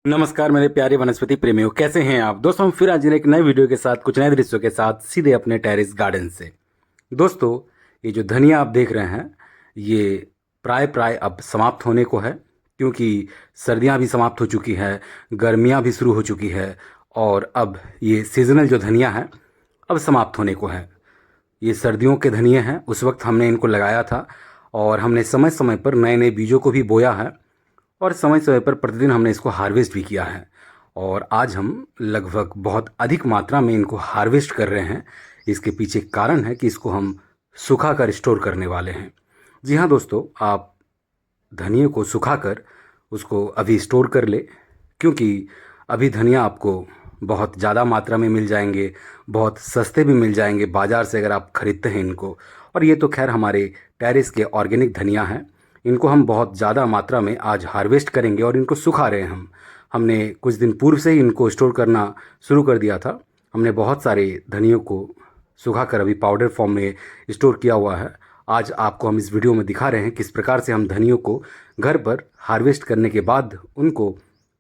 नमस्कार मेरे प्यारे वनस्पति प्रेमियों, कैसे हैं आप दोस्तों। हम फिर आज एक नए वीडियो के साथ कुछ नए दृश्यों के साथ सीधे अपने टेरेस गार्डन से। दोस्तों, ये जो धनिया आप देख रहे हैं, ये प्राय प्राय अब समाप्त होने को है, क्योंकि सर्दियां भी समाप्त हो चुकी है, गर्मियां भी शुरू हो चुकी है और अब ये सीजनल जो धनिया है अब समाप्त होने को है। ये सर्दियों के धनिए हैं, उस वक्त हमने इनको लगाया था और हमने समय समय पर नए नए बीजों को भी बोया है और समय समय पर प्रतिदिन हमने इसको हार्वेस्ट भी किया है। और आज हम लगभग बहुत अधिक मात्रा में इनको हार्वेस्ट कर रहे हैं। इसके पीछे कारण है कि इसको हम सुखा कर स्टोर करने वाले हैं। जी हाँ दोस्तों, आप धनिया को सुखाकर उसको अभी स्टोर कर ले, क्योंकि अभी धनिया आपको बहुत ज़्यादा मात्रा में मिल जाएंगे, बहुत सस्ते भी मिल जाएंगे बाज़ार से अगर आप ख़रीदते हैं इनको। और ये तो खैर हमारे टेरेस के ऑर्गेनिक धनिया हैं। इनको हम बहुत ज़्यादा मात्रा में आज हार्वेस्ट करेंगे और इनको सुखा रहे हैं हमने कुछ दिन पूर्व से ही इनको स्टोर करना शुरू कर दिया था। हमने बहुत सारे धनियों को सुखाकर अभी पाउडर फॉर्म में स्टोर किया हुआ है। आज आपको हम इस वीडियो में दिखा रहे हैं किस प्रकार से हम धनियों को घर पर हार्वेस्ट करने के बाद उनको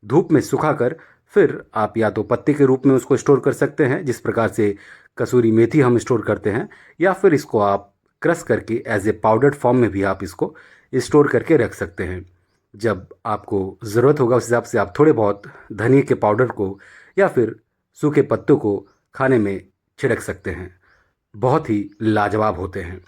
धूप में सुखाकर फिर आप या तो पत्ते के रूप में उसको स्टोर कर सकते हैं, जिस प्रकार से कसूरी मेथी हम स्टोर करते हैं, या फिर इसको आप क्रश करके एज ए पाउडर्ड फॉर्म में भी आप इसको स्टोर करके रख सकते हैं। जब आपको ज़रूरत होगा उस हिसाब से आप थोड़े बहुत धनिया के पाउडर को या फिर सूखे पत्तों को खाने में छिड़क सकते हैं। बहुत ही लाजवाब होते हैं।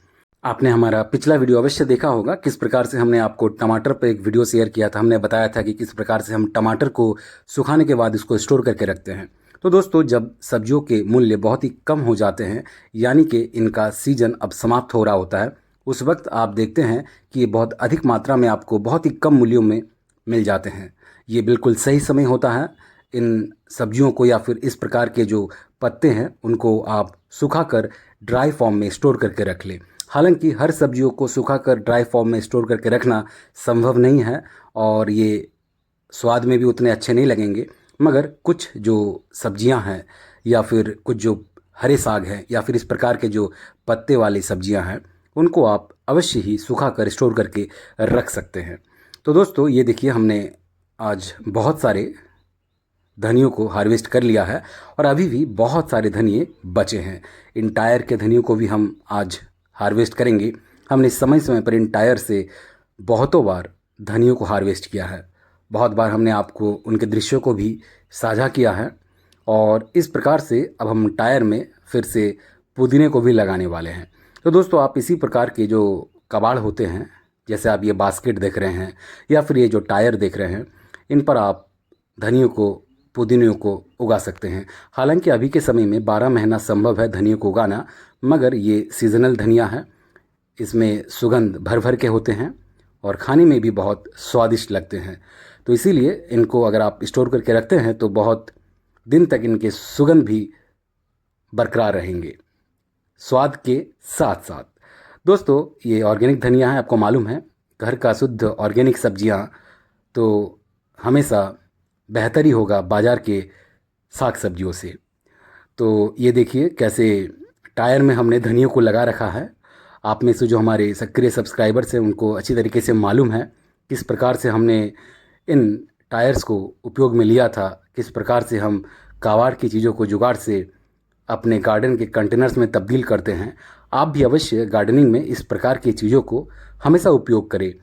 आपने हमारा पिछला वीडियो अवश्य देखा होगा, किस प्रकार से हमने आपको टमाटर पर एक वीडियो शेयर किया था। हमने बताया था कि किस प्रकार से हम टमाटर को सुखाने के बाद इसको स्टोर करके रखते हैं। तो दोस्तों, जब सब्जियों के मूल्य बहुत ही कम हो जाते हैं, यानी कि इनका सीजन अब समाप्त हो रहा होता है, उस वक्त आप देखते हैं कि ये बहुत अधिक मात्रा में आपको बहुत ही कम मूल्यों में मिल जाते हैं। ये बिल्कुल सही समय होता है इन सब्जियों को या फिर इस प्रकार के जो पत्ते हैं उनको आप सुखाकर ड्राई फॉर्म में स्टोर करके रख लें। हालांकि हर सब्जियों को सुखाकर ड्राई फॉर्म में स्टोर करके रखना संभव नहीं है और ये स्वाद में भी उतने अच्छे नहीं लगेंगे, मगर कुछ जो सब्जियां हैं या फिर कुछ जो हरे साग हैं या फिर इस प्रकार के जो पत्ते वाली सब्जियां हैं, उनको आप अवश्य ही सुखा कर स्टोर करके रख सकते हैं। तो दोस्तों, ये देखिए, हमने आज बहुत सारे धनियों को हार्वेस्ट कर लिया है और अभी भी बहुत सारे धनिए बचे हैं। इन टायर के धनियों को भी हम आज हार्वेस्ट करेंगे। हमने समय समय पर इन टायर से बहुतों बार धनियों को हार्वेस्ट किया है। बहुत बार हमने आपको उनके दृश्यों को भी साझा किया है और इस प्रकार से अब हम टायर में फिर से पुदीने को भी लगाने वाले हैं। तो दोस्तों, आप इसी प्रकार के जो कबाड़ होते हैं, जैसे आप ये बास्केट देख रहे हैं या फिर ये जो टायर देख रहे हैं, इन पर आप धनियों को पुदीनों को उगा सकते हैं। हालांकि अभी के समय में 12 महीना संभव है धनिया को उगाना, मगर ये सीजनल धनिया है। इसमें सुगंध भर भर के होते हैं और खाने में भी बहुत स्वादिष्ट लगते हैं। तो इसीलिए इनको अगर आप स्टोर करके रखते हैं तो बहुत दिन तक इनके सुगंध भी बरकरार रहेंगे, स्वाद के साथ साथ। दोस्तों, ये ऑर्गेनिक धनिया है, आपको मालूम है घर का शुद्ध ऑर्गेनिक सब्जियां तो हमेशा बेहतर ही होगा बाज़ार के साग सब्जियों से। तो ये देखिए कैसे टायर में हमने धनिया को लगा रखा है। आप में से जो हमारे सक्रिय सब्सक्राइबर्स हैं उनको अच्छी तरीके से मालूम है किस प्रकार से हमने इन टायर्स को उपयोग में लिया था, किस प्रकार से हम कावाड़ की चीज़ों को जुगाड़ से अपने गार्डन के कंटेनर्स में तब्दील करते हैं। आप भी अवश्य गार्डनिंग में इस प्रकार की चीज़ों को हमेशा उपयोग करें,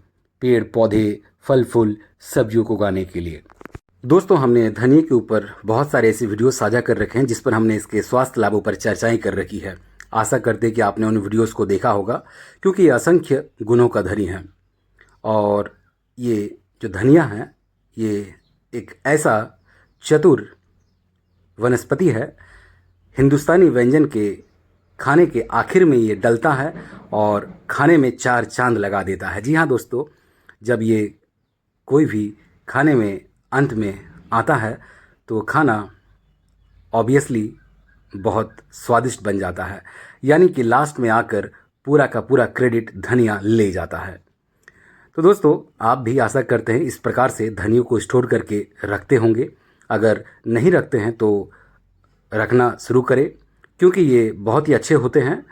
पेड़ पौधे फल फूल सब्जियों को उगाने के लिए। दोस्तों, हमने धनिया के ऊपर बहुत सारे ऐसे वीडियो साझा कर रखे हैं जिस पर हमने इसके स्वास्थ्य लाभों पर चर्चाएं कर रखी है। आशा करते हैं कि आपने उन वीडियोस को देखा होगा, क्योंकि ये असंख्य गुणों का धनी है। और ये जो धनिया है, ये एक ऐसा चतुर वनस्पति है, हिंदुस्तानी व्यंजन के खाने के आखिर में ये डलता है और खाने में 4 चांद लगा देता है। जी हाँ दोस्तों, जब ये कोई भी खाने में अंत में आता है तो खाना ऑब्वियसली बहुत स्वादिष्ट बन जाता है, यानी कि लास्ट में आकर पूरा का पूरा क्रेडिट धनिया ले जाता है। तो दोस्तों, आप भी आशा करते हैं इस प्रकार से धनियों को स्टोर करके रखते होंगे। अगर नहीं रखते हैं तो रखना शुरू करें, क्योंकि ये बहुत ही अच्छे होते हैं।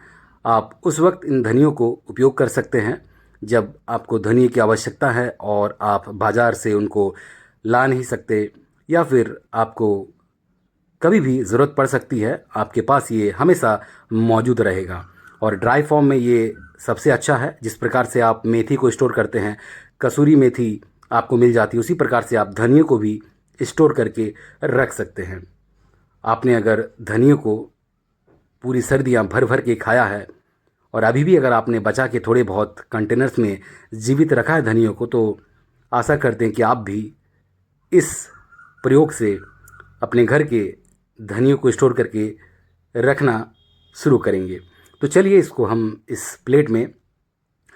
आप उस वक्त इन धनियों को उपयोग कर सकते हैं जब आपको धनिया की आवश्यकता है और आप बाज़ार से उनको ला नहीं सकते या फिर आपको कभी भी ज़रूरत पड़ सकती है, आपके पास ये हमेशा मौजूद रहेगा। और ड्राई फॉर्म में ये सबसे अच्छा है। जिस प्रकार से आप मेथी को स्टोर करते हैं, कसूरी मेथी आपको मिल जाती है, उसी प्रकार से आप धनिया को भी स्टोर करके रख सकते हैं। आपने अगर धनिया को पूरी सर्दियां भर भर के खाया है और अभी भी अगर आपने बचा के थोड़े बहुत कंटेनर्स में जीवित रखा है धनिया को, तो आशा करते हैं कि आप भी इस प्रयोग से अपने घर के धनिया को स्टोर करके रखना शुरू करेंगे। तो चलिए इसको हम इस प्लेट में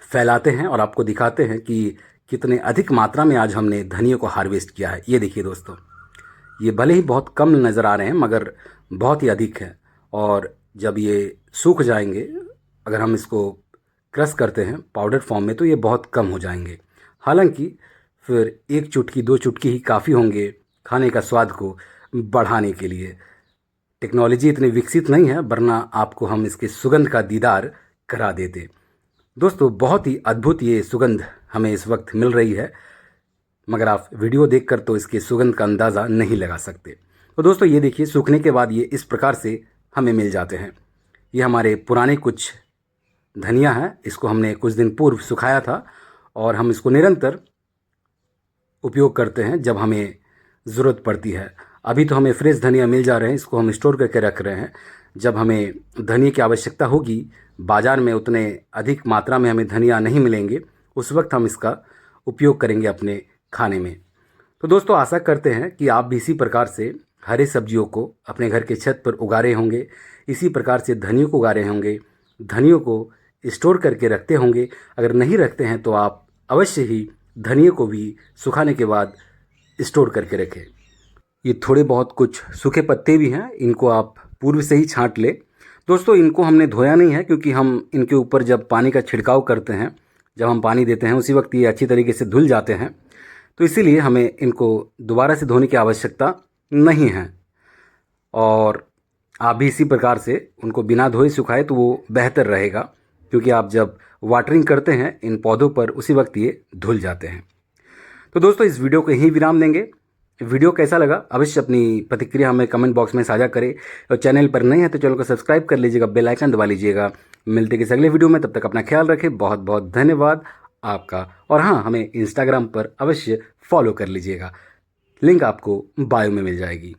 फैलाते हैं और आपको दिखाते हैं कि कितने अधिक मात्रा में आज हमने धनिया को हार्वेस्ट किया है। ये देखिए दोस्तों, ये भले ही बहुत कम नज़र आ रहे हैं मगर बहुत ही अधिक है। और जब ये सूख जाएंगे, अगर हम इसको क्रश करते हैं पाउडर फॉर्म में, तो ये बहुत कम हो जाएंगे। हालांकि फिर 1 चुटकी 2 चुटकी ही काफ़ी होंगे खाने का स्वाद को बढ़ाने के लिए। टेक्नोलॉजी इतनी विकसित नहीं है, वरना आपको हम इसके सुगंध का दीदार करा देते। दोस्तों, बहुत ही अद्भुत ये सुगंध हमें इस वक्त मिल रही है, मगर आप वीडियो देखकर तो इसके सुगंध का अंदाज़ा नहीं लगा सकते। तो दोस्तों ये देखिए, सूखने के बाद ये इस प्रकार से हमें मिल जाते हैं। ये हमारे पुराने कुछ धनिया है, इसको हमने कुछ दिन पूर्व सुखाया था और हम इसको निरंतर उपयोग करते हैं जब हमें ज़रूरत पड़ती है। अभी तो हमें फ्रेश धनिया मिल जा रहे हैं, इसको हम स्टोर करके रख रहे हैं। जब हमें धनिया की आवश्यकता होगी, बाज़ार में उतने अधिक मात्रा में हमें धनिया नहीं मिलेंगे, उस वक्त हम इसका उपयोग करेंगे अपने खाने में। तो दोस्तों आशा करते हैं कि आप भी इसी प्रकार से हरे सब्जियों को अपने घर के छत पर उगा रहे होंगे, इसी प्रकार से धनिया को उगा रहे होंगे, धनिया को स्टोर करके रखते होंगे। अगर नहीं रखते हैं तो आप अवश्य ही धनिया को भी सुखाने के बाद स्टोर करके रखें। ये थोड़े बहुत कुछ सूखे पत्ते भी हैं, इनको आप पूर्व से ही छांट लें। दोस्तों इनको हमने धोया नहीं है, क्योंकि हम इनके ऊपर जब पानी का छिड़काव करते हैं, जब हम पानी देते हैं, उसी वक्त ये अच्छी तरीके से धुल जाते हैं। तो इसीलिए हमें इनको दोबारा से धोने की आवश्यकता नहीं है। और आप भी इसी प्रकार से उनको बिना धोए सुखाए तो वो बेहतर रहेगा, क्योंकि आप जब वाटरिंग करते हैं इन पौधों पर, उसी वक्त ये धुल जाते हैं। तो दोस्तों इस वीडियो को यहीं विराम देंगे। वीडियो कैसा लगा अवश्य अपनी प्रतिक्रिया हमें कमेंट बॉक्स में साझा करें। और चैनल पर नए हैं तो चैनल को सब्सक्राइब कर लीजिएगा, बेल आइकन दबा लीजिएगा। मिलते हैं किसी अगले वीडियो में, तब तक अपना ख्याल रखें। बहुत बहुत धन्यवाद आपका। और हाँ, हमें इंस्टाग्राम पर अवश्य फॉलो कर लीजिएगा, लिंक आपको बायो में मिल जाएगी।